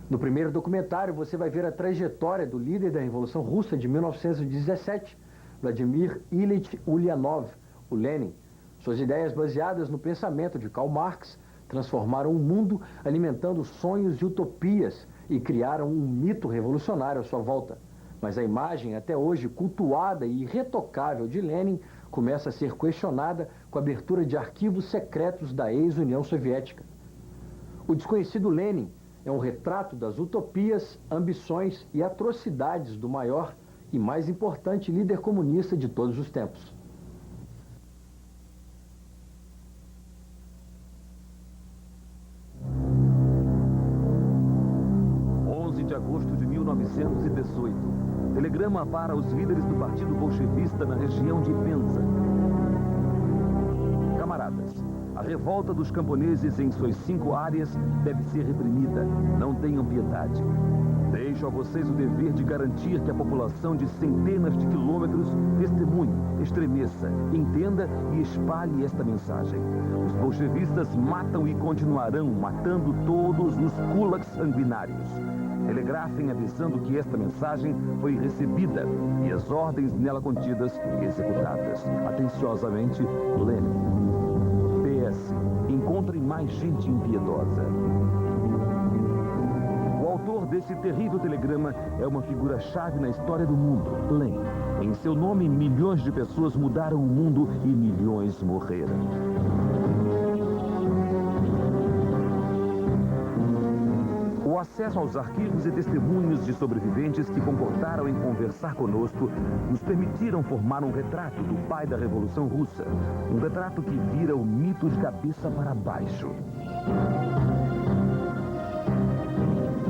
No primeiro documentário, você vai ver a trajetória do líder da Revolução Russa de 1917, Vladimir Ilyich Ulyanov, o Lenin. Suas ideias baseadas no pensamento de Karl Marx transformaram o mundo, alimentando sonhos e utopias e criaram um mito revolucionário à sua volta. Mas a imagem, até hoje cultuada e irretocável de Lenin, começa a ser questionada com a abertura de arquivos secretos da ex-União Soviética. O desconhecido Lenin é um retrato das utopias, ambições e atrocidades do maior e mais importante líder comunista de todos os tempos. De agosto de 1918. Telegrama para os líderes do Partido Bolchevista na região de Penza. Camaradas, a revolta dos camponeses em suas 5 áreas deve ser reprimida. Não tenham piedade. Deixo a vocês o dever de garantir que a população de centenas de quilômetros testemunhe, estremeça, entenda e espalhe esta mensagem. Os bolchevistas matam e continuarão matando todos os kulaks sanguinários. Telegrafem avisando que esta mensagem foi recebida e as ordens nela contidas executadas. Atenciosamente, Lenin. PS. Encontrem mais gente impiedosa. O autor desse terrível telegrama é uma figura-chave na história do mundo, Lenin. Em seu nome, milhões de pessoas mudaram o mundo e milhões morreram. O acesso aos arquivos e testemunhos de sobreviventes que concordaram em conversar conosco nos permitiram formar um retrato do pai da Revolução Russa. Um retrato que vira o mito de cabeça para baixo.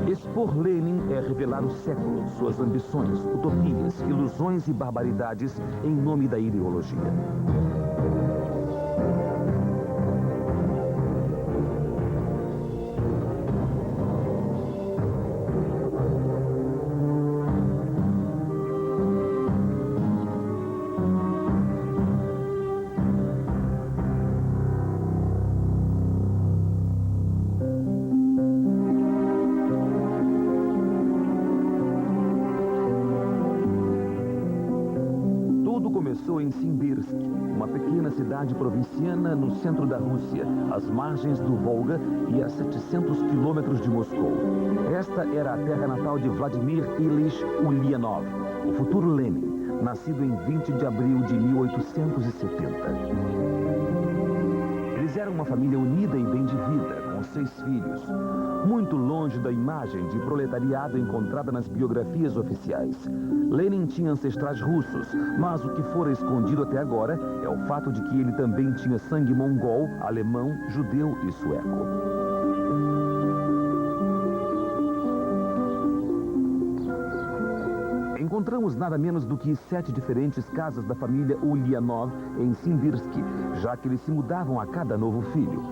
Expor Lenin é revelar o século, suas ambições, utopias, ilusões e barbaridades em nome da ideologia. Começou em Simbirsk, uma pequena cidade provinciana no centro da Rússia, às margens do Volga e a 700 quilômetros de Moscou. Esta era a terra natal de Vladimir Ilyich Ulyanov, o futuro Lenin, nascido em 20 de abril de 1870. Eles eram uma família unida e bem de vida, com 6 filhos. Muito longe da imagem de proletariado encontrada nas biografias oficiais. Lenin tinha ancestrais russos, mas o que fora escondido até agora é o fato de que ele também tinha sangue mongol, alemão, judeu e sueco. Encontramos nada menos do que 7 diferentes casas da família Ulyanov em Simbirsk, já que eles se mudavam a cada novo filho.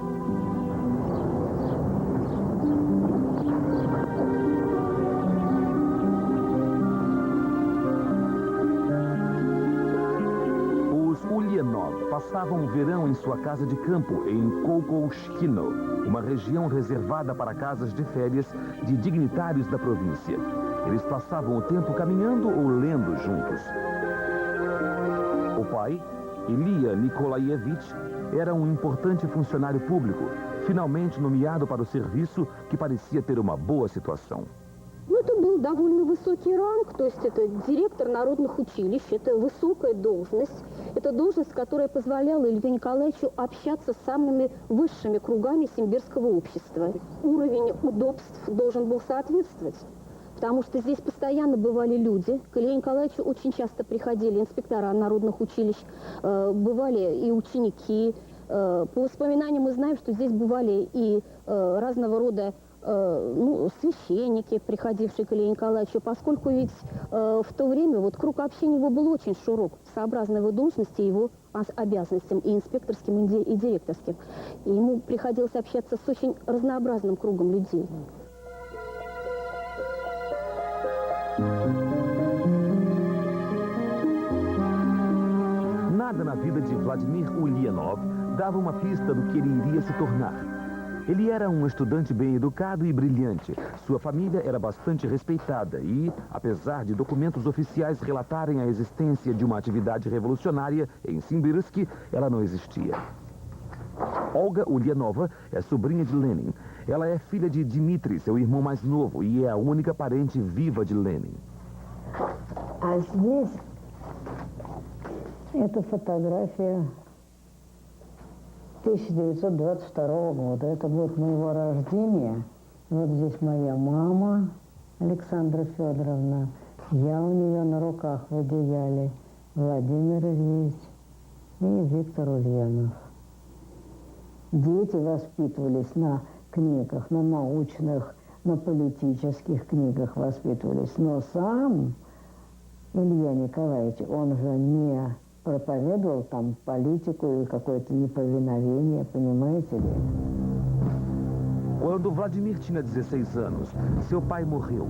Passavam o verão em sua casa de campo, em Kokoshkino, uma região reservada para casas de férias de dignitários da província. Eles passavam o tempo caminhando ou lendo juntos. O pai, Ilya Nikolaevich, era um importante funcionário público, finalmente nomeado para o serviço que parecia ter uma boa situação. Это был довольно высокий ранг, то есть это директор народных училищ, это высокая должность. Это должность, которая позволяла Илью Николаевичу общаться с самыми высшими кругами симбирского общества. Уровень удобств должен был соответствовать, потому что здесь постоянно бывали люди. К Илью Николаевичу очень часто приходили инспектора народных училищ, бывали и ученики. По воспоминаниям мы знаем, что здесь бывали и разного рода священники, приходившие к Илье Николаевичу, поскольку ведь в то время вот круг общения его был очень широк, сообразно его должности, его обязанностям и инспекторским, и директорским. И ему приходилось общаться с очень разнообразным кругом людей. Nada na vida de Vladimir Ulyanov dava uma pista do que ele iria se tornar. Ele era um estudante bem educado e brilhante. Sua família era bastante respeitada e, apesar de documentos oficiais relatarem a existência de uma atividade revolucionária em Simbirsk, ela não existia. Olga Ulyanova é sobrinha de Lenin. Ela é filha de Dmitri, seu irmão mais novo, e é a única parente viva de Lenin. А здесь это фотография 1922 года. Это год моего рождения. Вот здесь моя мама, Александра Федоровна. Я у нее на руках в одеяле. Владимир Ильич и Виктор Ульянов. Дети воспитывались на книгах, на научных, на политических книгах воспитывались. Но сам Илья Николаевич, он же не проповедовал там политику e какое-то неповиновение, понимаете ли? Quando Vladimir tinha 16 anos, seu pai morreu.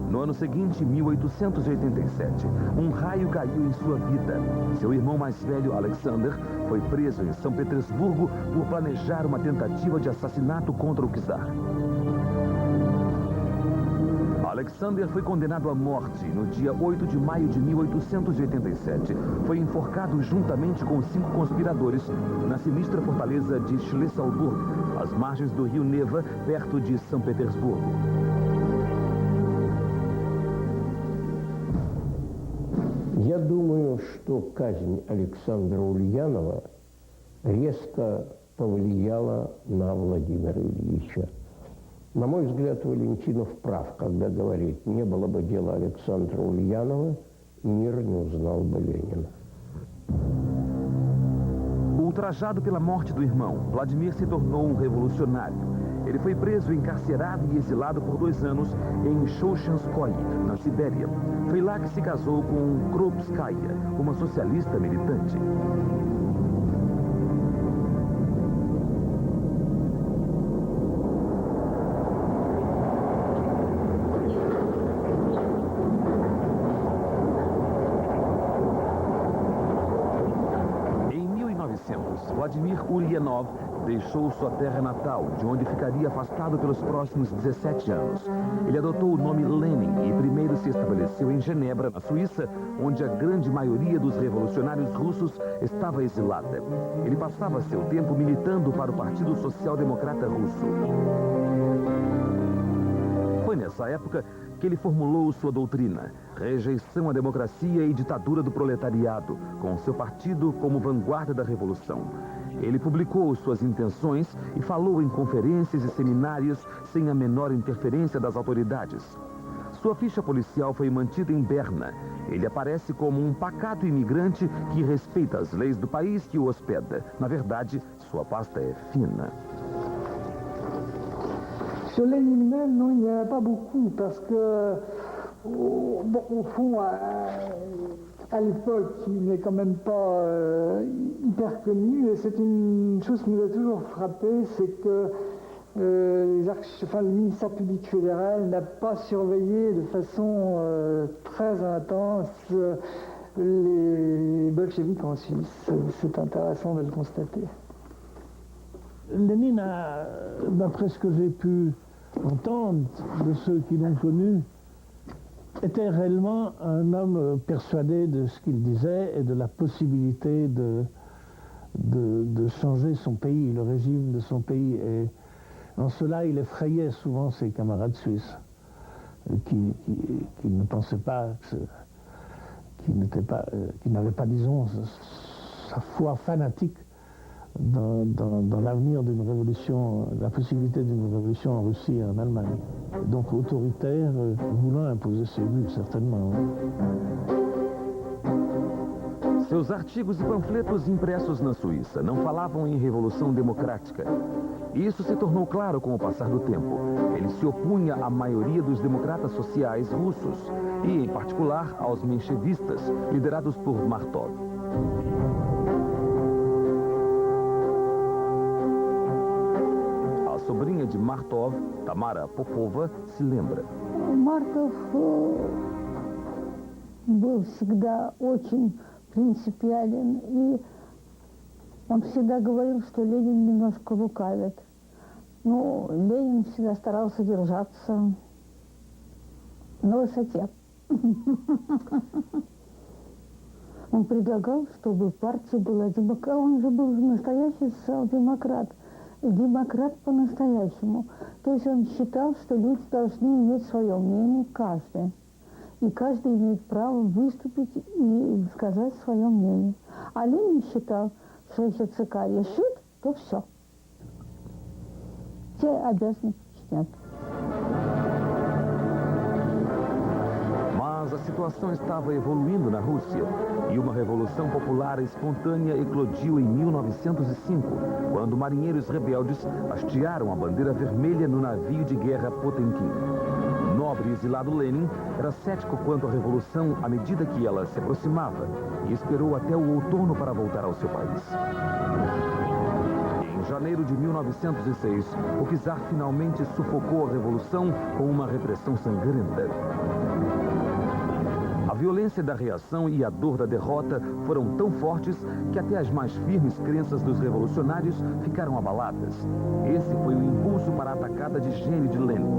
No ano seguinte, 1887, um raio caiu em sua vida. Seu irmão mais velho, Alexander, foi preso em São Petersburgo por planejar uma tentativa de assassinato contra o czar. Alexander foi condenado à morte no dia 8 de maio de 1887. Foi enforcado juntamente com 5 conspiradores na sinistra fortaleza de Schlesselburg, às margens do rio Neva, perto de São Petersburgo. Я думаю, что казнь Александра Ульянова резко повлияла на Владимира Ильича. На мой взгляд, Валентинов прав, когда говорит, не было бы дела Александра Ульянова, мир не узнал бы Ленина. Ultrajado pela morte do irmão, Vladimir se tornou um revolucionário. Ele foi preso, encarcerado e exilado por 2 anos em Shoshenskoye, na Sibéria. Foi lá que se casou com Krupskaya, uma socialista militante. Vladimir Ulyanov deixou sua terra natal, de onde ficaria afastado pelos próximos 17 anos. Ele adotou o nome Lenin e primeiro se estabeleceu em Genebra, na Suíça, onde a grande maioria dos revolucionários russos estava exilada. Ele passava seu tempo militando para o Partido Social Democrata Russo. Foi nessa época que ele formulou sua doutrina, rejeição à democracia e ditadura do proletariado, com seu partido como vanguarda da revolução. Ele publicou suas intenções e falou em conferências e seminários sem a menor interferência das autoridades. Sua ficha policial foi mantida em Berna. Ele aparece como um pacato imigrante que respeita as leis do país que o hospeda. Na verdade, sua pasta é fina. Sur Lénine même, non, il n'y en a pas beaucoup, parce que, bon, au fond, à l'époque, il n'est quand même pas hyper connu, et c'est une chose qui nous a toujours frappé, c'est que le ministère public fédéral n'a pas surveillé de façon très intense les bolcheviks en Suisse. C'est intéressant de le constater. Lénine, d'après ce que j'ai pu entendre de ceux qui l'ont connu, était réellement un homme persuadé de ce qu'il disait et de la possibilité de changer son pays, le régime de son pays. Et en cela, il effrayait souvent ses camarades suisses qui ne pensaient pas, qui n'avaient pas, disons, sa foi fanatique dans l'avenir d'une révolution, la possibilité d'une révolution en Russie et en Allemagne. Donc autoritaire, voulant imposer ses vues, certainement. Seus artigos e panfletos impressos na Suíça não falavam em revolução democrática. Isso se tornou claro com o passar do tempo. Ele se opunha à maioria dos democratas sociais russos e, em particular, aos menchevistas, liderados por Martov. A sobrinha de Martov, Tamara Popova, se lembra. Марков был всегда очень принципиален, и он всегда говорил, что Ленин немножко лукавит. Ну, Ленин всегда старался держаться на высоте. Он предлагал, чтобы партия была демократ. Он же был настоящий социал-демократ. Демократ по-настоящему. То есть он считал, что люди должны иметь свое мнение, каждый. И каждый имеет право выступить и сказать свое мнение. А Ленин считал, что если ЦК решит, то все. Все обязаны подчиняться. Mas a situação estava evoluindo na Rússia e uma revolução popular espontânea eclodiu em 1905, quando marinheiros rebeldes hastearam a bandeira vermelha no navio de guerra Potemkin. O nobre e exilado Lenin era cético quanto à revolução à medida que ela se aproximava e esperou até o outono para voltar ao seu país. Em janeiro de 1906, o czar finalmente sufocou a revolução com uma repressão sangrenta. A violência da reação e a dor da derrota foram tão fortes que até as mais firmes crenças dos revolucionários ficaram abaladas. Esse foi o impulso para a atacada de gênio de Lenin.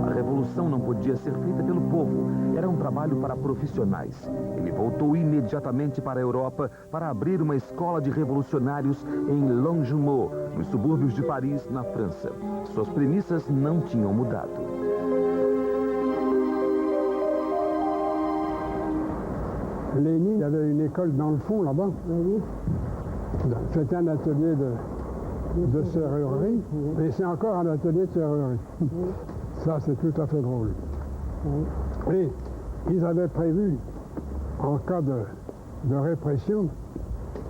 A revolução não podia ser feita pelo povo, era um trabalho para profissionais. Ele voltou imediatamente para a Europa para abrir uma escola de revolucionários em Longjumeau, nos subúrbios de Paris, na França. Suas premissas não tinham mudado. Lénine avait une école dans le fond, là-bas. Oui. C'était un atelier de serrurerie, et c'est encore un atelier de serrurerie. Ça, c'est tout à fait drôle. Et ils avaient prévu, en cas de répression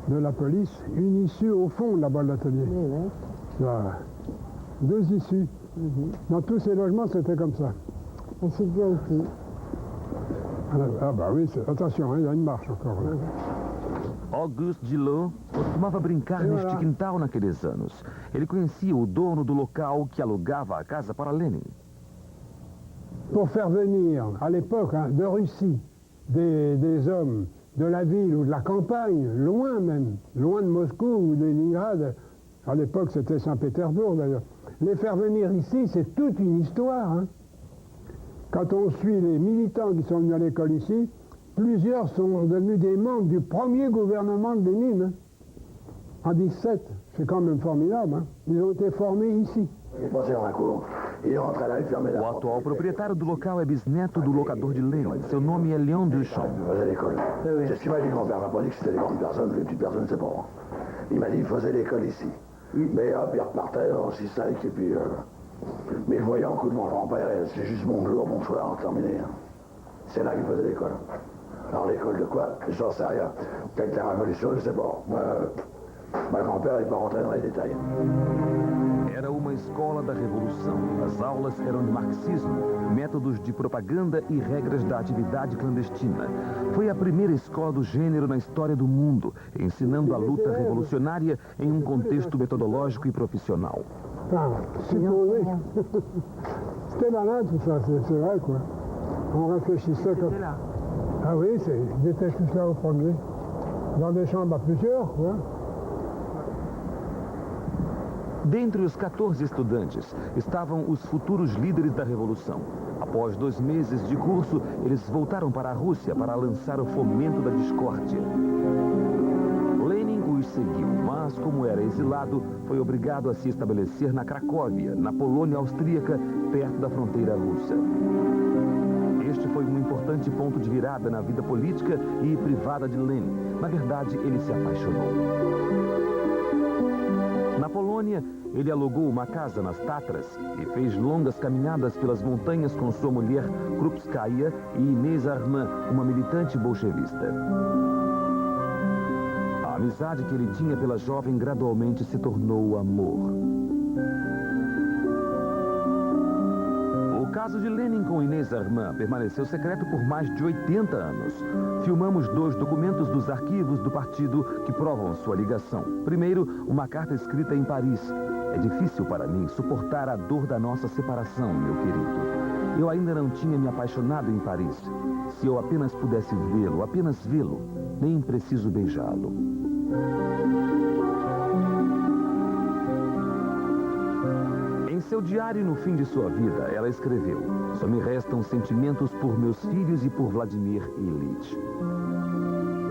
de la police, une issue au fond, là-bas, de l'atelier. Voilà. 2 issues. Dans tous ces logements, c'était comme ça. Et c'est bien aussi. Ah bah oui, attention, hein, il y a une marche encore là. Auguste Gillot costumava brincar neste quintal naqueles anos. Ele conhecia o dono do local que alugava a casa para Lenin. Pour faire venir, à l'époque, hein, de Russie, des hommes de la ville ou de la campagne, loin même, loin de Moscou ou de Leningrad, à l'époque c'était Saint-Pétersbourg d'ailleurs, les faire venir ici, c'est toute une histoire. Hein. Quand on suit les militants qui sont venus à l'école ici, plusieurs sont devenus des membres du premier gouvernement de Lénine. Hein. En 17, c'est quand même formidable. Hein. Ils ont été formés ici. O atual proprietário do local é bisneto do locador de Lenin. Seu nome é Léon Duchamp. C'est ce qu'il m'a dit, mon père m'a pas dit que c'était des grandes personnes, les petites personnes, c'est bon. Il m'a dit qu'il faisait l'école ici. Mais hop, il repartait aussi sec, et puis... Mais voyant que mon grand-père, c'est juste bonjour, bonsoir, terminé. Hein. C'est là qu'il faisait l'école. Alors l'école de quoi? J'en sais rien. Peut-être la révolution, je sais pas. Ma grand-père n'est pas rentré dans les détails. Era uma escola da revolução. As aulas eram de marxismo, métodos de propaganda e regras da atividade clandestina. Foi a primeira escola do gênero na história do mundo, ensinando a luta revolucionária em um contexto metodológico e profissional. Enfin, supposé. C'était malin tout ça, c'est vrai quoi. On réfléchissait comme... Ah oui, ils étaient tous là au premier. Dans des chambres à plusieurs, quoi. Dentre os 14 estudantes estavam os futuros líderes da revolução. Após 2 meses de curso, eles voltaram para a Rússia para lançar o fomento da discórdia. Lenin os seguiu, mas como era exilado, foi obrigado a se estabelecer na Cracóvia, na Polônia austríaca, perto da fronteira russa. Este foi um importante ponto de virada na vida política e privada de Lenin. Na verdade, ele se apaixonou. Na Polônia, ele alugou uma casa nas Tatras e fez longas caminhadas pelas montanhas com sua mulher Krupskaya e Inês Armand, uma militante bolchevista. A amizade que ele tinha pela jovem gradualmente se tornou amor. O caso de Lenin com Inês Armand permaneceu secreto por mais de 80 anos. Filmamos 2 documentos dos arquivos do partido que provam sua ligação. Primeiro, uma carta escrita em Paris. É difícil para mim suportar a dor da nossa separação, meu querido. Eu ainda não tinha me apaixonado em Paris. Se eu apenas pudesse vê-lo, apenas vê-lo, nem preciso beijá-lo. Em seu diário no fim de sua vida, ela escreveu: "Só me restam sentimentos por meus filhos и por Владимир Ильич".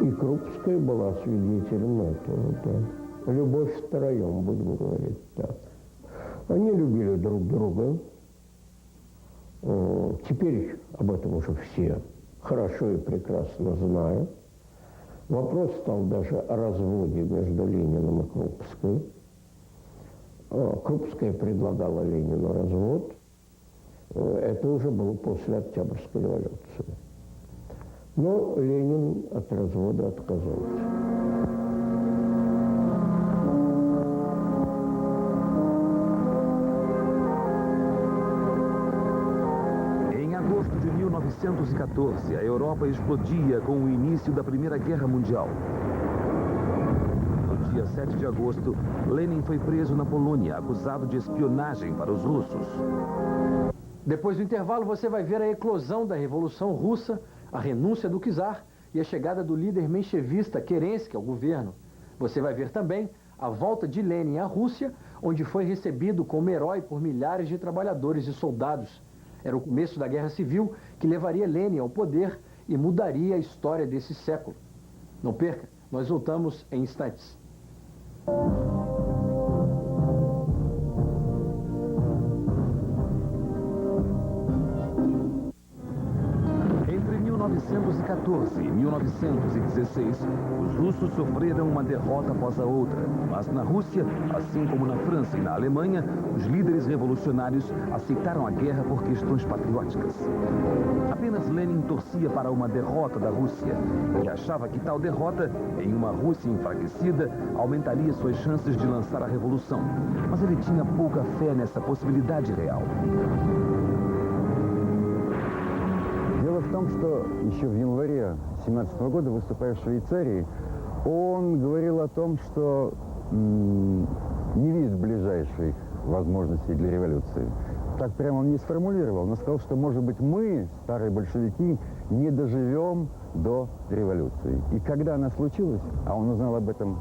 И Крупская была свидетелем этого, да. Любовь втроем, будем говорить так. Они любили друг друга. Теперь об этом уже все хорошо и прекрасно знают. Вопрос стал даже о разводе между Лениным и Крупской. Крупская предлагала Ленину развод. Это уже было после Октябрьской революции. Но Ленин от развода отказался. Em agosto de 1914, a Europa explodia com o início da Primeira Guerra Mundial. No dia 7 de agosto, Lenin foi preso na Polônia, acusado de espionagem para os russos. Depois do intervalo, você vai ver a eclosão da Revolução Russa, a renúncia do czar e a chegada do líder menchevista Kerensky ao governo. Você vai ver também a volta de Lenin à Rússia, onde foi recebido como herói por milhares de trabalhadores e soldados. Era o começo da Guerra Civil que levaria Lenin ao poder e mudaria a história desse século. Não perca, nós voltamos em instantes. Entre 1914 e 1916, os russos sofreram uma derrota após a outra. Mas na Rússia, assim como na França e na Alemanha, os líderes revolucionários aceitaram a guerra por questões patrióticas. Apenas Lenin torcia para uma derrota da Rússia e achava que tal derrota, em uma Rússia enfraquecida, aumentaria suas chances de lançar a revolução. Mas ele tinha pouca fé nessa possibilidade real. Дело в том, что еще в январе 2017 года, выступая в Швейцарии, он говорил о том, что не видит ближайших возможностей для революции. Так прямо он не сформулировал, но сказал, что, может быть, мы, старые большевики, не доживем до революции. И когда она случилась, а он узнал об этом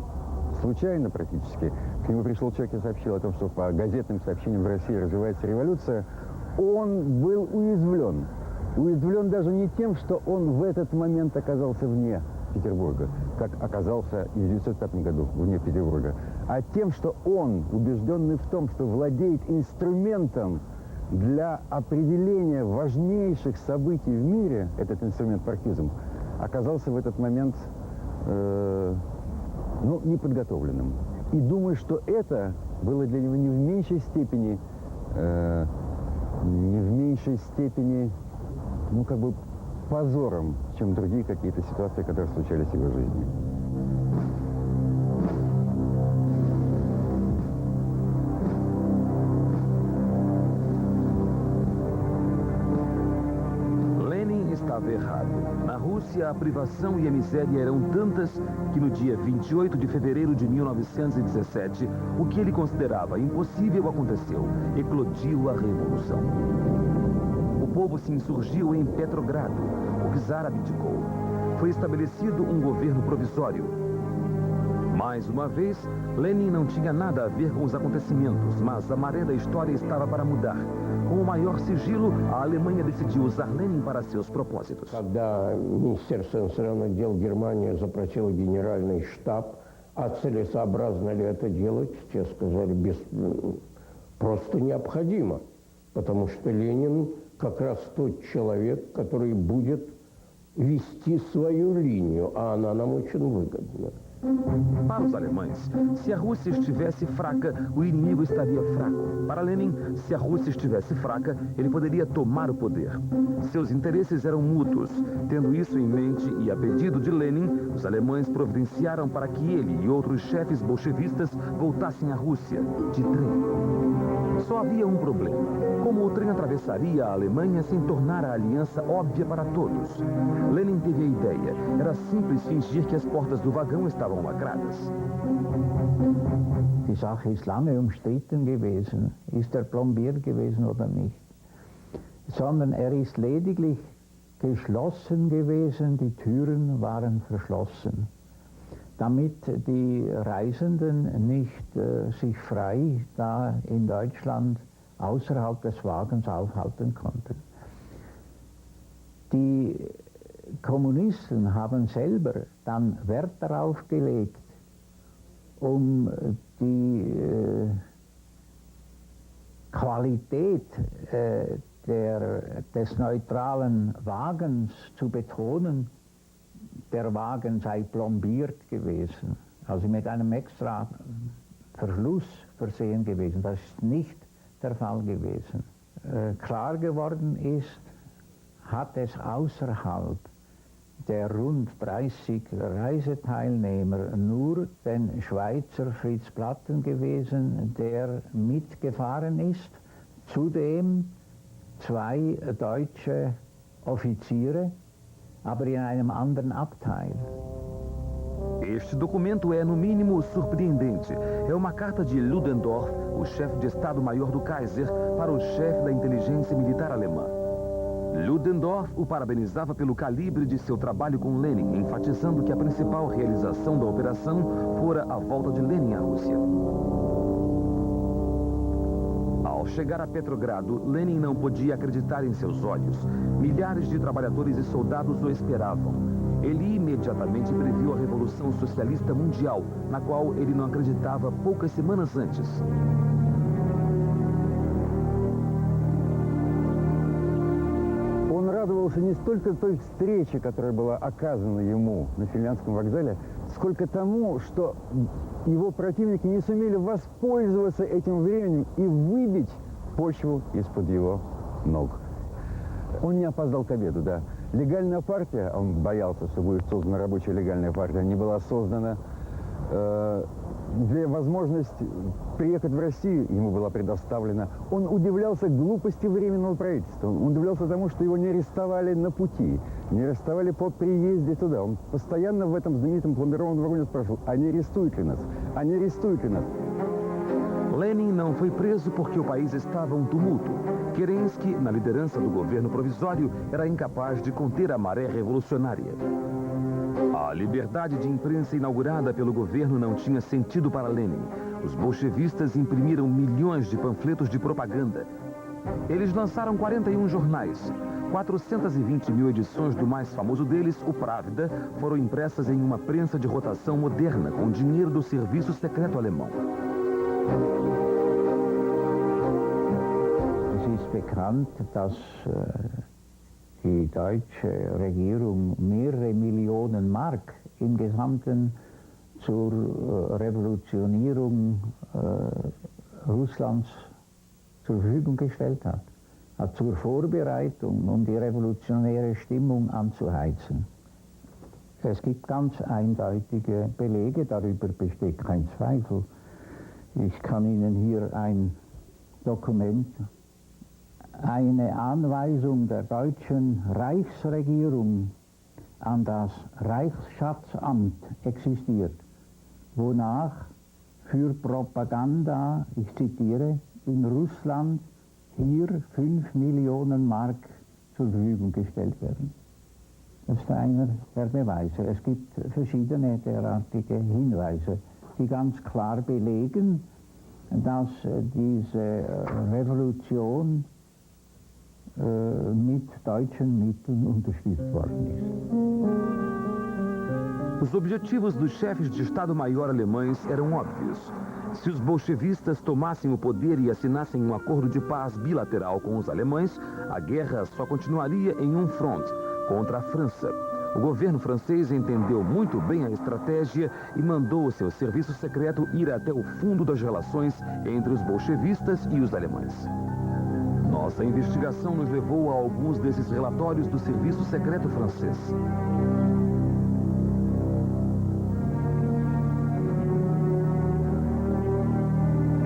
случайно практически, к нему пришел человек и сообщил о том, что по газетным сообщениям в России развивается революция, он был уязвлен. Уязвлен даже не тем, что он в этот момент оказался вне Петербурга, как оказался и в 1905 году вне Петербурга, а тем, что он, убежденный в том, что владеет инструментом для определения важнейших событий в мире, этот инструмент марксизм, оказался в этот момент неподготовленным. И думаю, что это было для него не в меньшей степени, позором, чем другие какие-то ситуации, которые случались в его жизни. Lenin estava errado. Na Rússia, a privação e a miséria eram tantas que no dia 28 de fevereiro de 1917, o que ele considerava impossível aconteceu. Eclodiu a revolução. O povo se insurgiu em Petrogrado. O czar abdicou. Foi estabelecido um governo provisório. Mais uma vez, Lenin não tinha nada a ver com os acontecimentos, mas a maré da história estava para mudar. Com o maior sigilo, a Alemanha decidiu usar Lenin para seus propósitos. Когда Министерство иностранных дел Германии запросило генеральный штаб, а целесообразно ли это делать, те сказали, просто необходимо, потому что Ленин как раз тот человек, который будет вести свою линию, а она нам очень выгодна. Para os alemães, se a Rússia estivesse fraca, o inimigo estaria fraco. Para Lenin, se a Rússia estivesse fraca, ele poderia tomar o poder. Seus interesses eram mútuos. Tendo isso em mente e a pedido de Lenin, os alemães providenciaram para que ele e outros chefes bolchevistas voltassem à Rússia, de trem. Só havia um problema. Como o trem atravessaria a Alemanha sem tornar a aliança óbvia para todos? Lenin teve a ideia. Era simples fingir que as portas do vagão estavam lacradas. Die Sache ist lange umstritten gewesen. Ist er plombiert gewesen oder nicht? Sondern er ist lediglich geschlossen gewesen, die Türen waren verschlossen, damit die Reisenden nicht sich frei da in Deutschland außerhalb des Wagens aufhalten konnten. Die Kommunisten haben selber dann Wert darauf gelegt, um die Qualität des neutralen Wagens zu betonen. Der Wagen sei plombiert gewesen, also mit einem extra Verschluss versehen gewesen. Das ist nicht der Fall gewesen. Klar geworden ist, hat es außerhalb der rund 30 Reiseteilnehmer nur den Schweizer Fritz Platten gewesen, der mitgefahren ist. Zudem 2 deutsche Offiziere, aber in einem anderen Abteil. Este documento é, no mínimo, surpreendente. É uma carta de Ludendorff, o chefe de Estado-Maior do Kaiser, para o chefe da inteligência militar alemã. Ludendorff o parabenizava pelo calibre de seu trabalho com Lenin, enfatizando que a principal realização da operação fora a volta de Lenin à Rússia. Ao chegar a Petrogrado, Lenin não podia acreditar em seus olhos. Milhares de trabalhadores e soldados o esperavam. Ele imediatamente previu a Revolução Socialista Mundial, na qual ele não acreditava poucas semanas antes. Он радовался не столько той встрече, которая была оказана ему на Финляндском вокзале, сколько тому, что его противники не сумели воспользоваться этим временем и выбить почву из-под его ног. Он не опоздал к обеду, да. Легальная партия, он боялся, что будет создана рабочая легальная партия, не была создана. Для возможности приехать в Россию ему была предоставлена. Он удивлялся глупости Временного правительства. Он удивлялся тому, что его не арестовали на пути, не арестовали по приезде туда. Он постоянно в этом знаменитом пломбированном вагоне спрашивал, а не арестуют ли нас? А не арестуют ли нас? Lenin não foi preso porque o país estava um tumulto. Kerensky, na liderança do governo provisório, era incapaz de conter a maré revolucionária. A liberdade de imprensa inaugurada pelo governo não tinha sentido para Lenin. Os bolchevistas imprimiram milhões de panfletos de propaganda. Eles lançaram 41 jornais. 420 mil edições do mais famoso deles, o Pravda, foram impressas em uma prensa de rotação moderna, com dinheiro do serviço secreto alemão. Es ist bekannt, dass die deutsche Regierung mehrere Millionen Mark im Gesamten zur Revolutionierung Russlands zur Verfügung gestellt hat zur Vorbereitung, um die revolutionäre Stimmung anzuheizen. Es gibt ganz eindeutige Belege, darüber besteht kein Zweifel. Ich kann Ihnen hier ein Dokument, eine Anweisung der deutschen Reichsregierung an das Reichsschatzamt existiert, wonach für Propaganda, ich zitiere, in Russland hier 5 Millionen Mark zur Verfügung gestellt werden. Das ist einer der Beweise. Es gibt verschiedene derartige Hinweise, die ganz klar belegen, dass diese Revolution mit deutschen Mitteln unterstützt worden ist. Os objetivos dos chefes de Estado-Maior alemães eram óbvios. Se os bolchevistas tomassem o poder e assinassem um acordo de paz bilateral com os alemães, a guerra só continuaria em um front, contra a França. O governo francês entendeu muito bem a estratégia e mandou o seu serviço secreto ir até o fundo das relações entre os bolchevistas e os alemães. Nossa investigação nos levou a alguns desses relatórios do serviço secreto francês.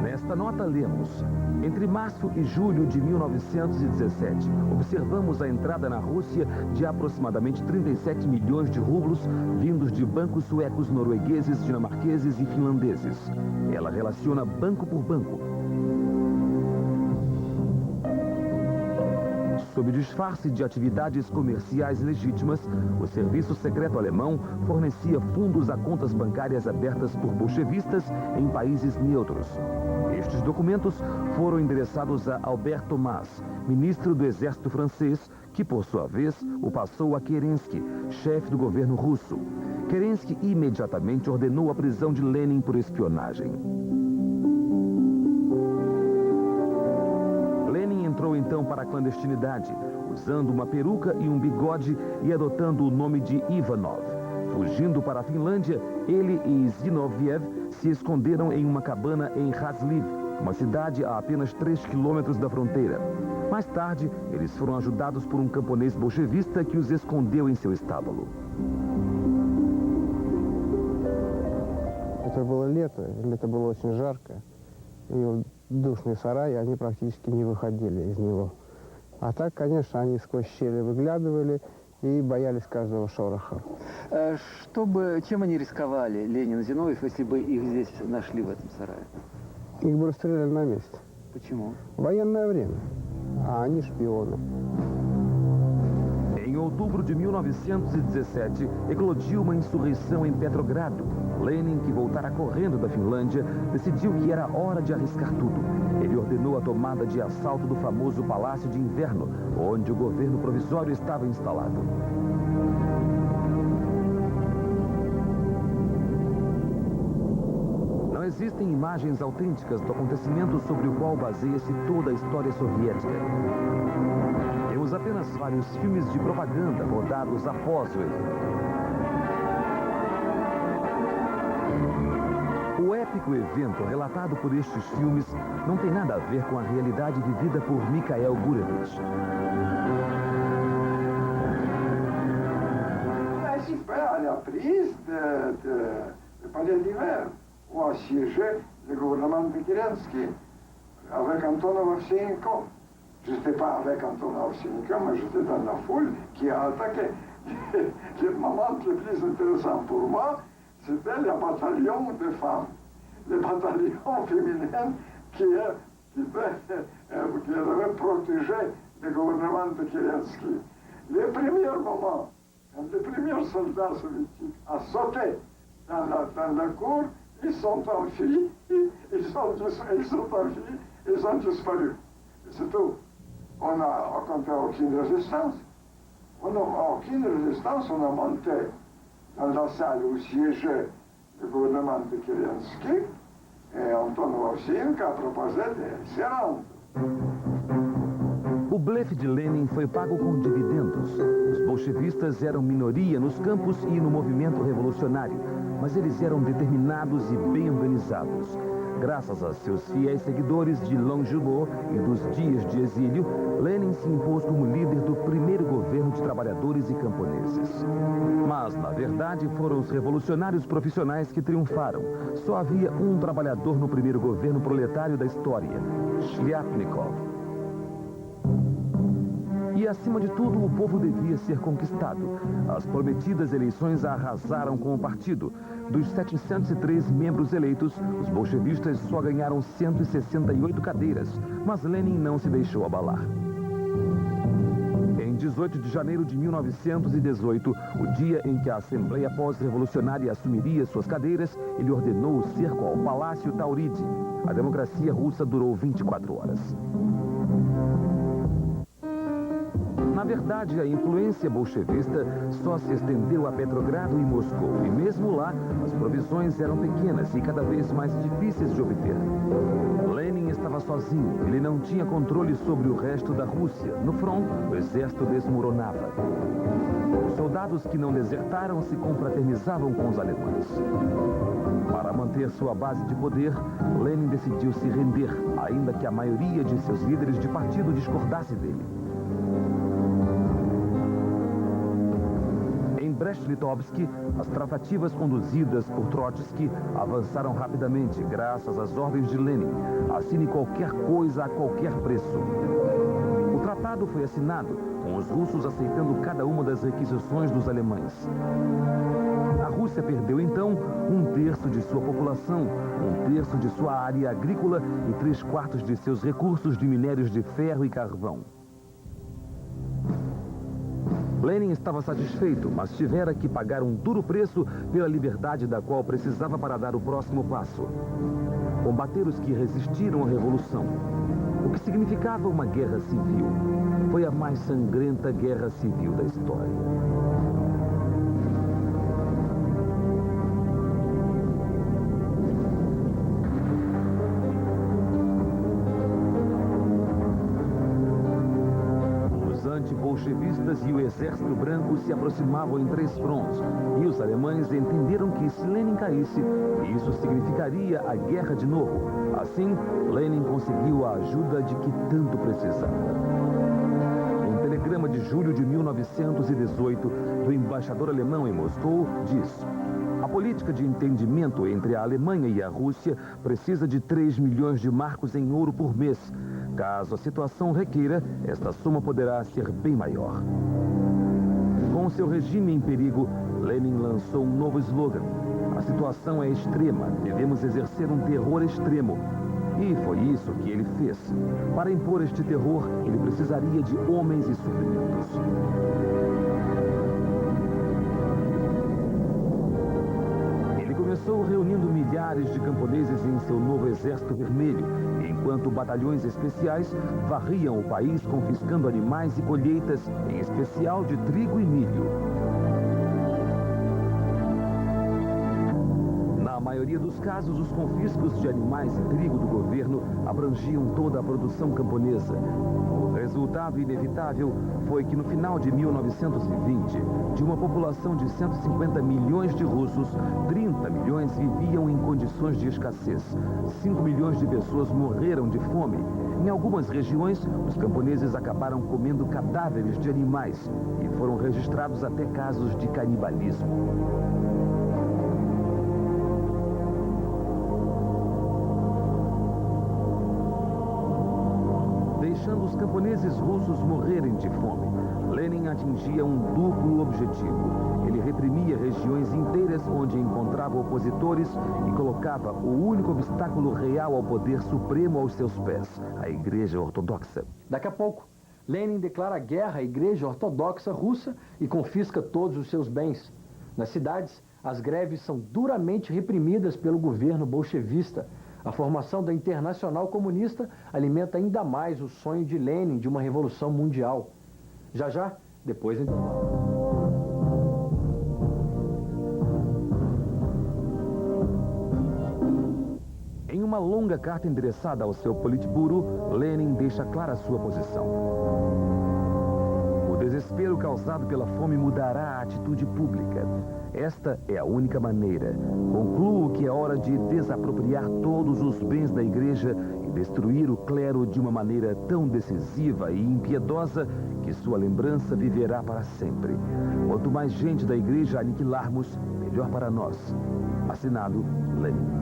Nesta nota lemos: entre março e julho de 1917, observamos a entrada na Rússia de aproximadamente 37 milhões de rublos vindos de bancos suecos, noruegueses, dinamarqueses e finlandeses. Ela relaciona banco por banco. sob disfarce de atividades comerciais legítimas, o serviço secreto alemão fornecia fundos a contas bancárias abertas por bolchevistas em países neutros. Estes documentos foram endereçados a Albert Thomas, ministro do exército francês, que, por sua vez, o passou a Kerensky, chefe do governo russo. Kerensky imediatamente ordenou a prisão de Lenin por espionagem. Lenin entrou então para a clandestinidade, usando uma peruca e um bigode e adotando o nome de Ivanov. Fugindo para a Finlândia, ele e Zinoviev se esconderam em uma cabana em Razliv, uma cidade a apenas 3 quilômetros da fronteira. Mais tarde, eles foram ajudados por um camponês bolchevista que os escondeu em seu estábulo. Это было лето было очень жарко, и душный сарай, они практически не выходили из него. А так, конечно, они сквозь щели выглядывали и боялись каждого шороха. Чем они рисковали, Ленин и Зиновьев, если бы их здесь нашли в этом сарае? Их бы расстреляли на месте. Почему? Военное время, а они шпионы. Em outubro de 1917, eclodiu uma insurreição em Petrogrado. Lenin, que voltara correndo da Finlândia, decidiu que era hora de arriscar tudo. Ele ordenou a tomada de assalto do famoso Palácio de Inverno, onde o governo provisório estava instalado. Não existem imagens autênticas do acontecimento sobre o qual baseia-se toda a história soviética. Temos apenas vários filmes de propaganda rodados após o evento. O épico evento relatado por estes filmes não tem nada a ver com a realidade vivida por Mikhail Gurevich. À la prise de Palais d'Hiver, où a siégé le gouvernement de Kerensky avec Antonov Ovsyannikov. Je n'étais pas avec Antonov Ovsyannikov, mais j'étais dans la foule qui a attaqué. Le moment le plus intéressant pour moi, c'était le bataillon de femmes, le bataillon féminin qui avait protégé le gouvernement de Kerensky. Les premiers moments, quand les premiers soldats soviétiques ont sauté dans la cour, ils sont enfuis, ils ont disparu. C'est tout. On n'a rencontré aucune résistance. On n'a aucune résistance, on a monté dans la salle où siégeait le gouvernement de Kerensky, et Antonov Ovsyannikov a proposé de se rendre. O blefe de Lenin foi pago com dividendos. Os bolchevistas eram minoria nos campos e no movimento revolucionário, mas eles eram determinados e bem organizados. Graças a seus fiéis seguidores de Longjulo e dos dias de exílio, Lenin se impôs como líder do primeiro governo de trabalhadores e camponeses. Mas, na verdade, foram os revolucionários profissionais que triunfaram. Só havia um trabalhador no primeiro governo proletário da história, Shliapnikov. E, acima de tudo, o povo devia ser conquistado. As prometidas eleições arrasaram com o partido. Dos 703 membros eleitos, os bolchevistas só ganharam 168 cadeiras, mas Lenin não se deixou abalar. Em 18 de janeiro de 1918, o dia em que a Assembleia Pós-Revolucionária assumiria suas cadeiras, ele ordenou o cerco ao Palácio Tauride. A democracia russa durou 24 horas. Na verdade, a influência bolchevista só se estendeu a Petrogrado e Moscou, e mesmo lá, as provisões eram pequenas e cada vez mais difíceis de obter. Lenin estava sozinho, ele não tinha controle sobre o resto da Rússia. No front, o exército desmoronava. Os soldados que não desertaram se confraternizavam com os alemães. Para manter sua base de poder, Lenin decidiu se render, ainda que a maioria de seus líderes de partido discordasse dele. Em Brest-Litovsk, as tratativas conduzidas por Trotsky avançaram rapidamente, graças às ordens de Lenin. Assine qualquer coisa a qualquer preço. O tratado foi assinado, com os russos aceitando cada uma das requisições dos alemães. A Rússia perdeu, então, 1/3 de sua população, 1/3 de sua área agrícola e 3/4 de seus recursos de minérios de ferro e carvão. Lenin estava satisfeito, mas tivera que pagar um duro preço pela liberdade da qual precisava para dar o próximo passo. Combater os que resistiram à Revolução, o que significava uma guerra civil. Foi a mais sangrenta guerra civil da história. Bolchevistas e o exército branco se aproximavam em 3 frontes, e os alemães entenderam que se Lenin caísse, isso significaria a guerra de novo. Assim, Lenin conseguiu a ajuda de que tanto precisava. Um telegrama de julho de 1918 do embaixador alemão em Moscou diz: a política de entendimento entre a Alemanha e a Rússia precisa de 3 milhões de marcos em ouro por mês. Caso a situação requeira, esta soma poderá ser bem maior. Com seu regime em perigo, Lenin lançou um novo slogan: a situação é extrema, devemos exercer um terror extremo. E foi isso que ele fez. Para impor este terror, ele precisaria de homens e suprimentos. Começou reunindo milhares de camponeses em seu novo exército vermelho, enquanto batalhões especiais varriam o país confiscando animais e colheitas, em especial de trigo e milho. Na maioria dos casos, os confiscos de animais e trigo do governo abrangiam toda a produção camponesa. O resultado inevitável foi que no final de 1920, de uma população de 150 milhões de russos, 30 milhões viviam em condições de escassez. 5 milhões de pessoas morreram de fome. Em algumas regiões, os camponeses acabaram comendo cadáveres de animais e foram registrados até casos de canibalismo. Deixando os camponeses russos morrerem de fome, Lenin atingia um duplo objetivo. Ele reprimia regiões inteiras onde encontrava opositores e colocava o único obstáculo real ao poder supremo aos seus pés, a Igreja Ortodoxa. Daqui a pouco, Lenin declara guerra à Igreja Ortodoxa Russa e confisca todos os seus bens. Nas cidades, as greves são duramente reprimidas pelo governo bolchevista. A formação da Internacional Comunista alimenta ainda mais o sonho de Lenin de uma revolução mundial. Já, depois... Em uma longa carta endereçada ao seu Politburo, Lenin deixa clara sua posição. O desespero causado pela fome mudará a atitude pública. Esta é a única maneira. Concluo que é hora de desapropriar todos os bens da igreja e destruir o clero de uma maneira tão decisiva e impiedosa que sua lembrança viverá para sempre. Quanto mais gente da igreja aniquilarmos, melhor para nós. Assinado, Lenin.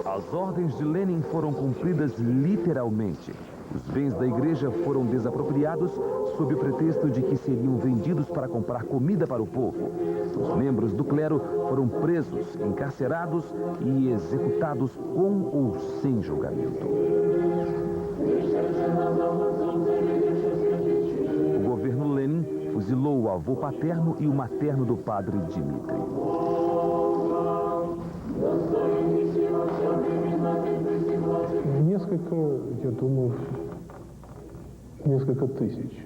As ordens de Lenin foram cumpridas literalmente. Os bens da igreja foram desapropriados sob o pretexto de que seriam vendidos para comprar comida para o povo. Os membros do clero foram presos, encarcerados e executados com ou sem julgamento. O governo Lenin fuzilou o avô paterno e o materno do padre Dmitri. Я думаю, несколько тысяч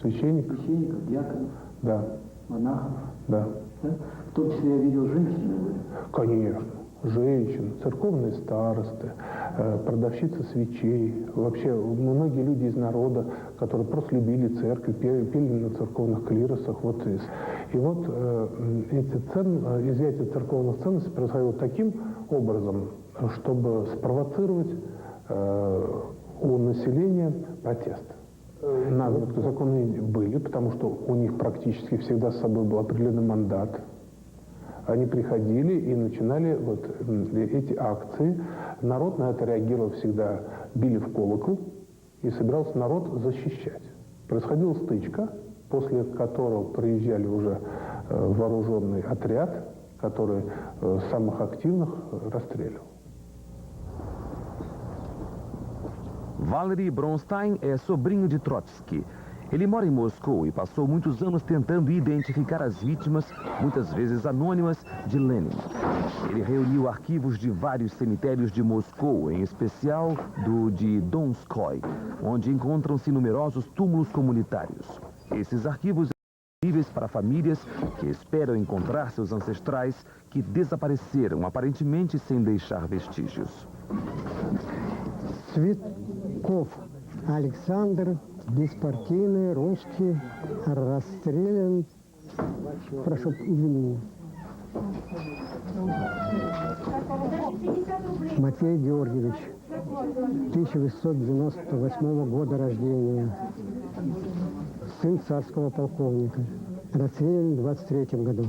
священников. Священников, диаконов? Да. Монахов? Да. В том числе я видел женщины. Конечно. Женщин, церковные старосты, продавщицы свечей. Вообще, многие люди из народа, которые просто любили церковь, пели на церковных клиросах. И вот изъятие церковных ценностей происходило таким образом, чтобы спровоцировать у населения протест. Наглядные законы были, потому что у них практически всегда с собой был определенный мандат. Они приходили и начинали эти акции. Народ на это реагировал всегда, били в колокол, и собирался народ защищать. Происходила стычка, после которого приезжали уже вооруженный отряд который самых активных расстреливал. Valery Bronstein é sobrinho de Trotsky. Ele mora em Moscou e passou muitos anos tentando identificar as vítimas, muitas vezes anônimas, de Lenin. Ele reuniu arquivos de vários cemitérios de Moscou, em especial do de Donskoy, onde encontram-se numerosos túmulos comunitários. Esses arquivos são disponíveis para famílias que esperam encontrar seus ancestrais que desapareceram, aparentemente sem deixar vestígios. Цветков Александр, беспартийный, русский, расстрелян, прошу извинения. Матвей Георгиевич, 1898 года рождения, сын царского полковника, расстрелян в 23 году.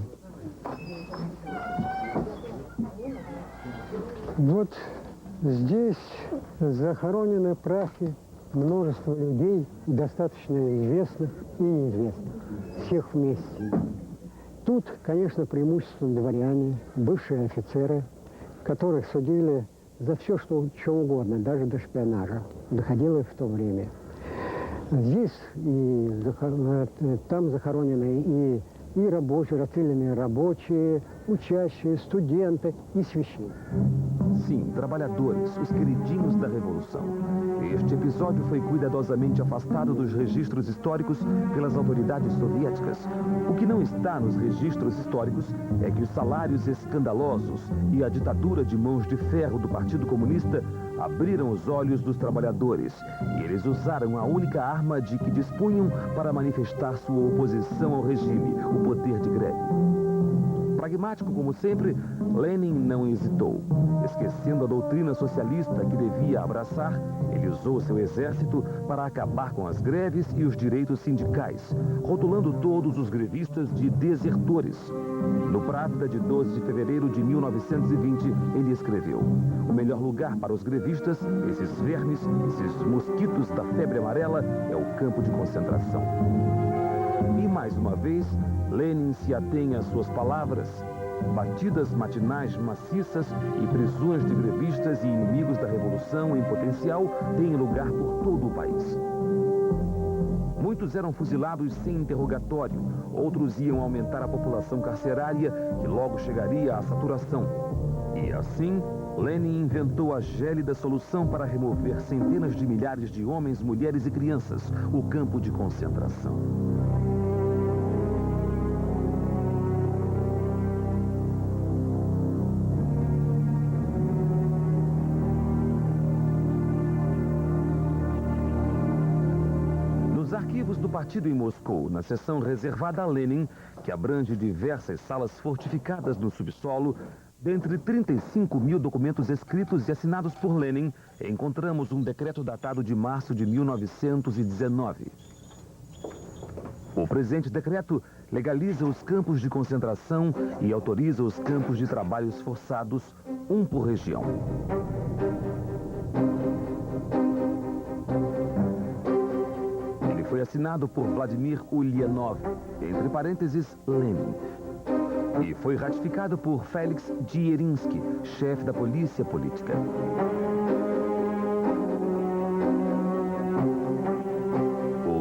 Вот здесь захоронены прахи множества людей, достаточно известных и неизвестных, всех вместе. Тут, конечно, преимущественно дворяне, бывшие офицеры, которых судили за все, что угодно, даже до шпионажа. Доходило в то время. Здесь и там захоронены и рабочие, расстрелянные рабочие, учащие, студенты e священники. Sim, trabalhadores, os queridinhos da Revolução. Este episódio foi cuidadosamente afastado dos registros históricos pelas autoridades soviéticas. O que não está nos registros históricos é que os salários escandalosos e a ditadura de mãos de ferro do Partido Comunista abriram os olhos dos trabalhadores e eles usaram a única arma de que dispunham para manifestar sua oposição ao regime, o poder de greve. Pragmático como sempre, Lenin não hesitou. Esquecendo a doutrina socialista que devia abraçar, ele usou seu exército para acabar com as greves e os direitos sindicais, rotulando todos os grevistas de desertores. No Pravda de 12 de fevereiro de 1920, ele escreveu: o melhor lugar para os grevistas, esses vermes, esses mosquitos da febre amarela, é o campo de concentração. E mais uma vez, Lenin se atém às suas palavras. Batidas matinais maciças e prisões de grevistas e inimigos da Revolução em potencial têm lugar por todo o país. Muitos eram fuzilados sem interrogatório, outros iam aumentar a população carcerária, que logo chegaria à saturação. E assim, Lenin inventou a gélida solução para remover centenas de milhares de homens, mulheres e crianças, o campo de concentração. Arquivos do partido em Moscou, na seção reservada a Lenin, que abrange diversas salas fortificadas no subsolo, dentre 35 mil documentos escritos e assinados por Lenin, encontramos um decreto datado de março de 1919. O presente decreto legaliza os campos de concentração e autoriza os campos de trabalhos forçados, um por região. Foi assinado por Vladimir Ulyanov, entre parênteses, Lenin. E foi ratificado por Felix Dzerzhinsky, chefe da polícia política.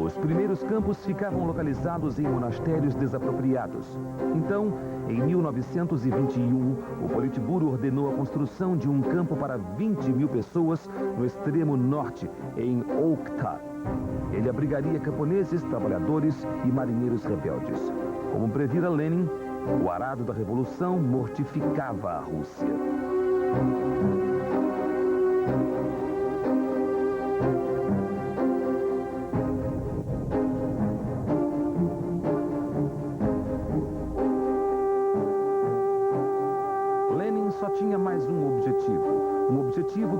Os primeiros campos ficavam localizados em monastérios desapropriados. Então, em 1921, o Politburo ordenou a construção de um campo para 20 mil pessoas no extremo norte, em Okhta. Ele abrigaria camponeses, trabalhadores e marinheiros rebeldes. Como previra Lenin, o arado da Revolução mortificava a Rússia. Lenin só tinha mais um objetivo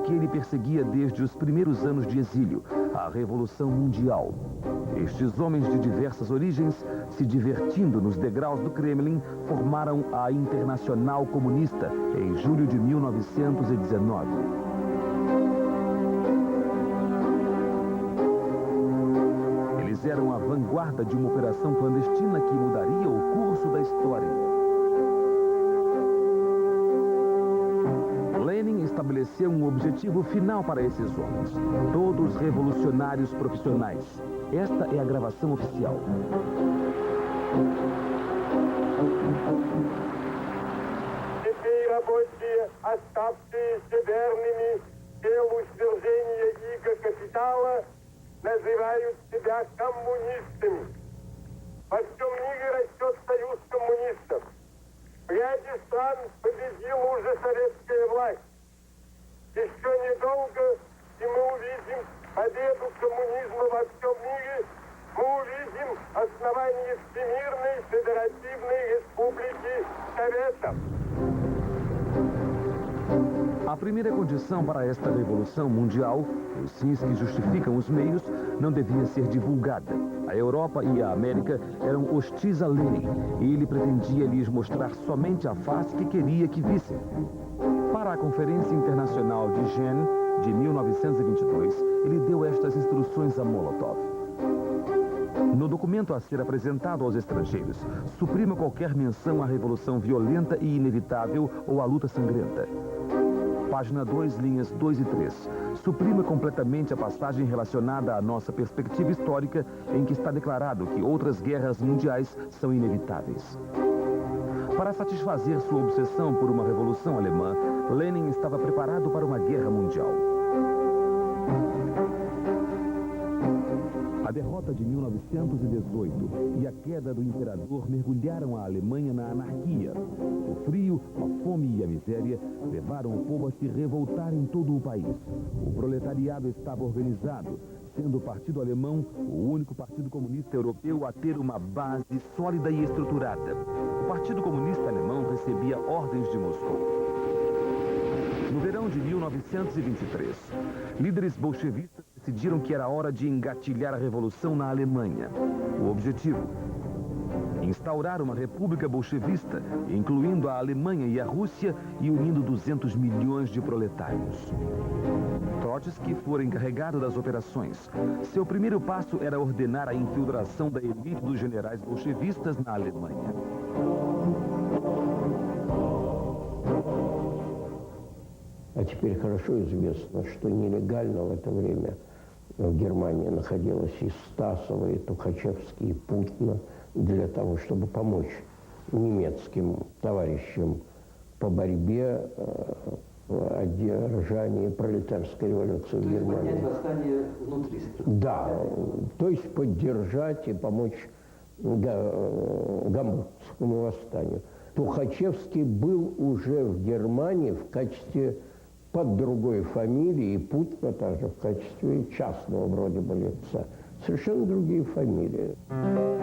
que ele perseguia desde os primeiros anos de exílio, a Revolução Mundial. Estes homens de diversas origens, se divertindo nos degraus do Kremlin, formaram a Internacional Comunista em julho de 1919. Eles eram a vanguarda de uma operação clandestina que mudaria o curso da história. estabeleceu um objetivo final para esses homens. Todos revolucionários profissionais. Esta é a gravação oficial. Теперь рабочие, оставшиеся верными делу свержения иго капитала, называют себя коммунистами. Во всем мире растет союз коммунистов. В ряде стран победила уже советская власть. Еще недолго, и мы увидим победу коммунизма во всем мире. Мы увидим основание Всемирной Федеративной Республики Советов. A primeira condição para esta revolução mundial, os fins que justificam os meios, não devia ser divulgada. A Europa e a América eram hostis a Lenin e ele pretendia lhes mostrar somente a face que queria que vissem. Para a Conferência Internacional de Gênes, de 1922, ele deu estas instruções a Molotov. No documento a ser apresentado aos estrangeiros, suprima qualquer menção à revolução violenta e inevitável ou à luta sangrenta. Página 2, linhas 2 e 3. Suprima completamente a passagem relacionada à nossa perspectiva histórica em que está declarado que outras guerras mundiais são inevitáveis. Para satisfazer sua obsessão por uma revolução alemã, Lenin estava preparado para uma guerra mundial. A derrota de 1918 e a queda do imperador mergulharam a Alemanha na anarquia. O frio, a fome e a miséria levaram o povo a se revoltar em todo o país. O proletariado estava organizado, sendo o Partido Alemão o único partido comunista europeu a ter uma base sólida e estruturada. O Partido Comunista Alemão recebia ordens de Moscou. No verão de 1923, líderes bolchevistas decidiram que era hora de engatilhar a revolução na Alemanha. O objetivo? Instaurar uma república bolchevista, incluindo a Alemanha e a Rússia e unindo 200 milhões de proletários. Trotsky foi encarregado das operações. Seu primeiro passo era ordenar a infiltração da elite dos generais bolchevistas na Alemanha. А теперь хорошо известно, что нелегально в это время в Германии находилось и Стасово, и Тухачевский, и Путина для того, чтобы помочь немецким товарищам по борьбе в одержании пролетарской революции в Германии. Поднять восстание внутри страны. Да, то есть поддержать и помочь Гамбургскому восстанию. Тухачевский был уже в Германии в качестве под другой фамилией, и Путина также в качестве частного вроде бы лица. Совершенно другие фамилии.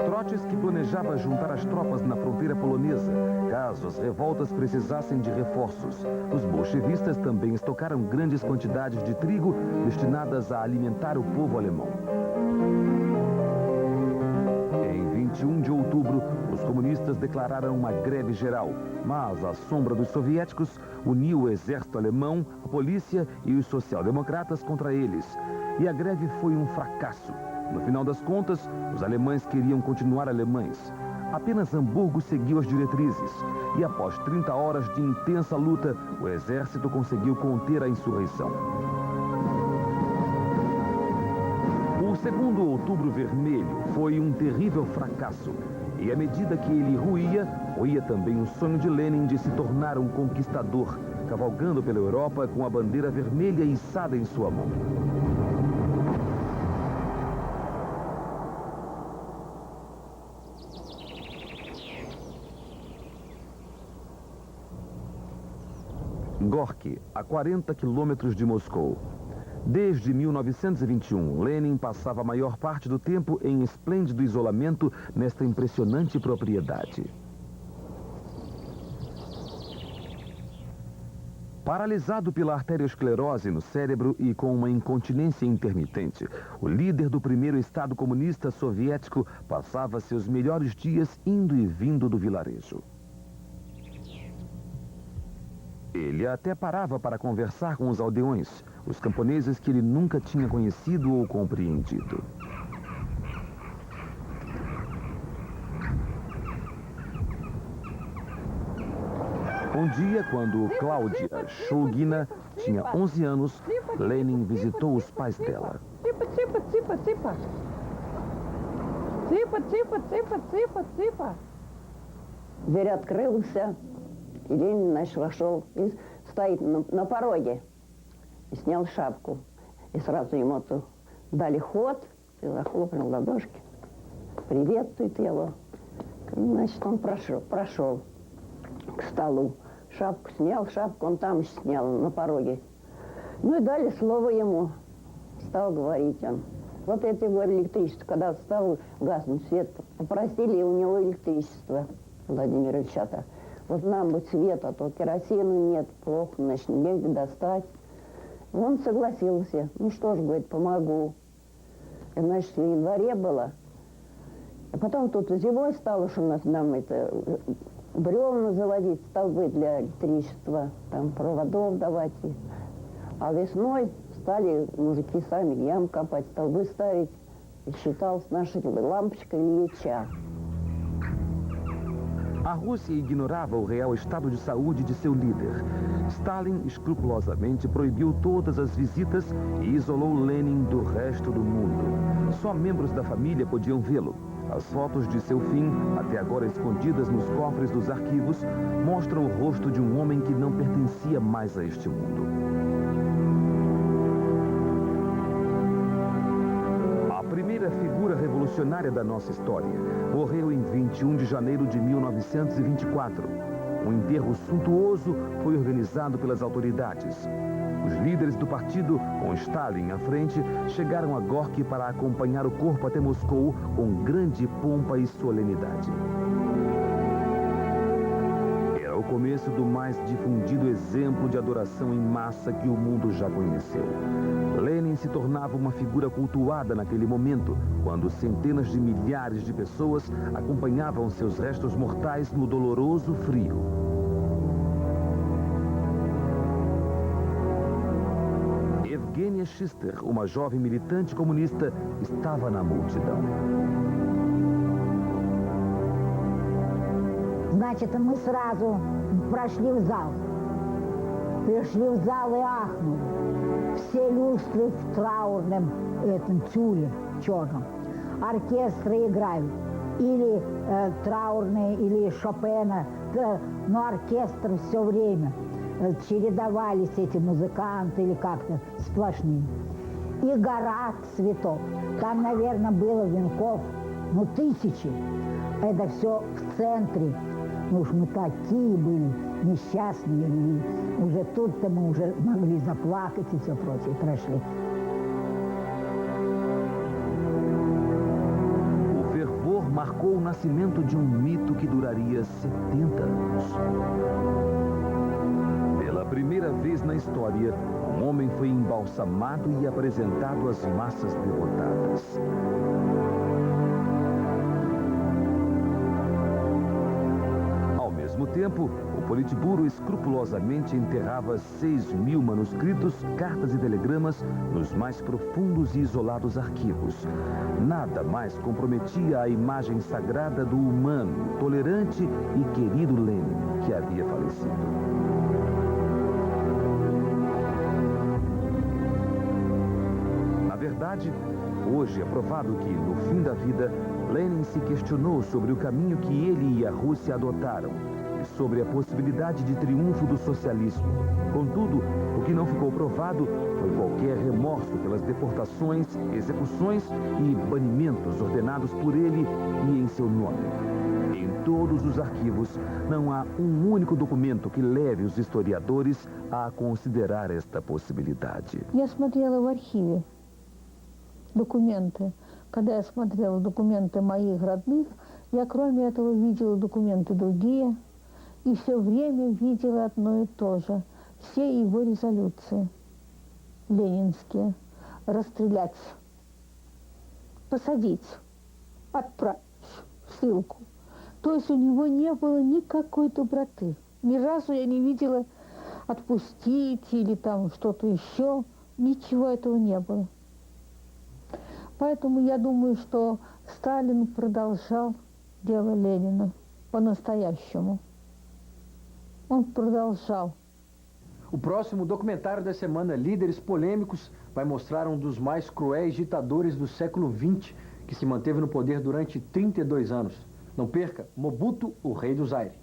Trotsky planejava juntar as tropas na fronteira polonesa, caso as revoltas precisassem de reforços. Os bolchevistas também estocaram grandes quantidades de trigo destinadas a alimentar o povo alemão. Em 21 de outubro, os comunistas declararam uma greve geral, mas a sombra dos soviéticos uniu o exército alemão, a polícia e os social-democratas contra eles. E a greve foi um fracasso. No final das contas, os alemães queriam continuar alemães. Apenas Hamburgo seguiu as diretrizes. E após 30 horas de intensa luta, o exército conseguiu conter a insurreição. O segundo Outubro Vermelho foi um terrível fracasso. E à medida que ele ruía também o sonho de Lenin de se tornar um conquistador, cavalgando pela Europa com a bandeira vermelha içada em sua mão. Gorky, a 40 quilômetros de Moscou. Desde 1921, Lenin passava a maior parte do tempo em esplêndido isolamento nesta impressionante propriedade. Paralisado pela arteriosclerose no cérebro e com uma incontinência intermitente, o líder do primeiro Estado comunista soviético passava seus melhores dias indo e vindo do vilarejo. Ele até parava para conversar com os aldeões, os camponeses que ele nunca tinha conhecido ou compreendido. Um dia, quando Cláudia Shulgina tinha 11 anos, Lenin visitou os pais dela. Дверь открылся, и Ленин, значит, вошел и стоит на пороге. И снял шапку. И сразу ему дали ход, и захлопнул ладошки. Приветствует его. Значит, он прошел к столу. Шапку снял, шапку он там еще снял, на пороге. Ну и дали слово ему. Стал говорить он. Вот это, говорю, электричество. Когда стал гаснуть свет, попросили у него электричество, Владимира Ильича-то. Вот нам бы света, а то керосина нет, плохо, значит, негде достать. Он согласился. Ну что ж, говорит, помогу. И, значит, в январе было. А потом тут зимой стало, что нам это бревна заводить, столбы для электричества, там проводов давать. А весной стали мужики сами ям копать, столбы ставить. И считалось наша лампочка Ильича. A Rússia ignorava o real estado de saúde de seu líder. Stalin escrupulosamente proibiu todas as visitas e isolou Lenin do resto do mundo. Só membros da família podiam vê-lo. As fotos de seu fim, até agora escondidas nos cofres dos arquivos, mostram o rosto de um homem que não pertencia mais a este mundo. A primeira figura revolucionária da nossa história morreu em 21 de janeiro de 1924. Um enterro suntuoso foi organizado pelas autoridades. Os líderes do partido, com Stalin à frente, chegaram a Gorky para acompanhar o corpo até Moscou com grande pompa e solenidade. Era o começo do mais difundido exemplo de adoração em massa que o mundo já conheceu. Lenin se tornava uma figura cultuada naquele momento, quando centenas de milhares de pessoas acompanhavam seus restos mortais no doloroso frio. Evgenia Schister, uma jovem militante comunista, estava na multidão. Значит, мы сразу прошли в зал. Пришли в зал и ахнули. Все люстры в траурном этом тюле черном. Оркестры играют. Или траурные, или Шопена. Но оркестр все время. Чередовались эти музыканты или как-то сплошные. И гора цветов. Там, наверное, было венков, ну, тысячи. Это все в центре. Ну уж мы такие были несчастные. И уже тут-то мы уже могли заплакать и все прочее. Прошли. O fervor marcou o nascimento de um mito que duraria 70 anos. Pela primeira vez na história, um homem foi embalsamado e apresentado às massas devotadas. Ao mesmo tempo, o Politburo escrupulosamente enterrava 6.000 manuscritos, cartas e telegramas nos mais profundos e isolados arquivos. Nada mais comprometia a imagem sagrada do humano, tolerante e querido Lenin, que havia falecido. Hoje é provado que, no fim da vida, Lenin se questionou sobre o caminho que ele e a Rússia adotaram e sobre a possibilidade de triunfo do socialismo. Contudo, o que não ficou provado foi qualquer remorso pelas deportações, execuções e banimentos ordenados por ele e em seu nome. Em todos os arquivos, não há um único documento que leve os historiadores a considerar esta possibilidade. Я смотрела в архиве документы. Когда я смотрела документы моих родных, я кроме этого видела документы другие, и все время видела одно и то же. Все его резолюции ленинские. Расстрелять, посадить, отправить в ссылку. То есть у него не было никакой доброты. Ни разу я не видела отпустить или там что-то еще. Ничего этого не было. Поэтому я думаю, что Сталин продолжал дело Ленина по-настоящему. он продолжал. O próximo documentário da semana, Líderes Polêmicos, vai mostrar um dos mais cruéis ditadores do século XX, que se manteve no poder durante 32 anos. Não perca, Mobutu, o Rei do Zaire.